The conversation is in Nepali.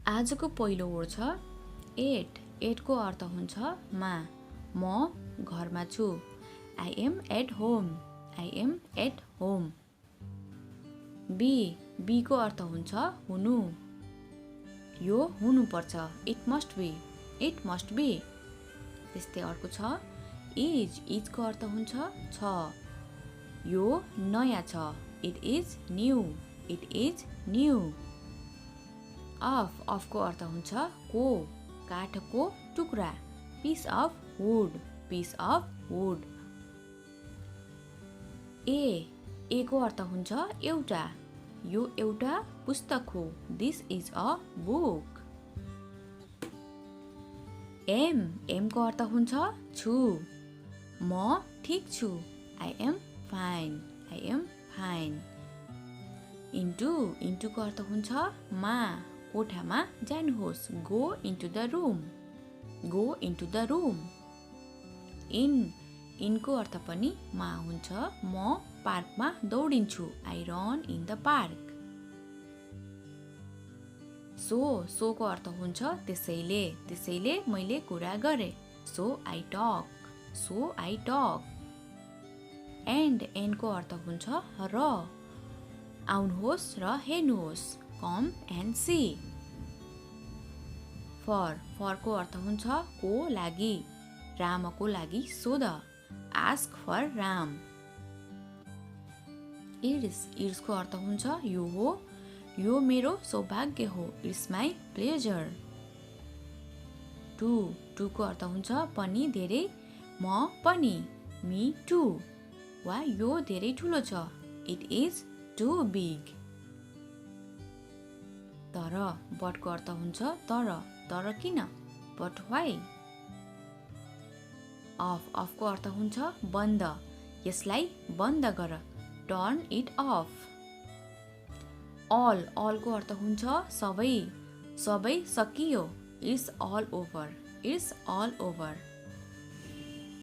आजको पहिलो वर्ड छ एट। एटको अर्थ हुन्छ मा। म घरमा छु। I am at home. I am at home. Be. बीको अर्थ हुन्छ हुनु। यो हुनुपर्छ। It must be. It must be. त्यस्तै अर्को छ इज। इजको अर्थ हुन्छ छ। यो नयाँ छ। It is new. It is new. Of. अफको अर्थ हुन्छ को। काठको टुक्रा। Piece of wood. Piece of wood. A. एको अर्थ हुन्छ एउटा। यो एउटा पुस्तक हो। This is a book. Am. एमको अर्थ हुन्छ छु। म ठिक छु। I am fine. I am fine. Into. इन्टुको अर्थ हुन्छ मा। कोठामा जानुहोस्। Go into the room. Go into the room. In. इनको अर्थ पनि मा हुन्छ। म पार्कमा दौडिन्छु। I run in the park. So. सोको अर्थ हुन्छ त्यसैले। त्यसैले मैले कुरा गरे। So I talk. So I talk. And. एन्डको अर्थ हुन्छ र। आउनुहोस् र हेर्नुहोस्। Come and see. फर। फरको अर्थ हुन्छ को लागि। रामको लागि सोध। Ask for Ram. इट्स। इट्सको अर्थ हुन्छ यो हो। यो मेरो सौभाग्य हो। It's my pleasure. टु। टुको अर्थ हुन्छ पनि धेरै। म पनि। Me to. वा यो धेरै ठुलो छ। It is too big. तर। बटको अर्थ हुन्छ तर। तर किन। But why. अफ। अफको अर्थ हुन्छ बन्द। यसलाई बन्द गर। Turn it off. अल। अलको अर्थ हुन्छ सबै। सबै सकियो। It's all over. It's all over.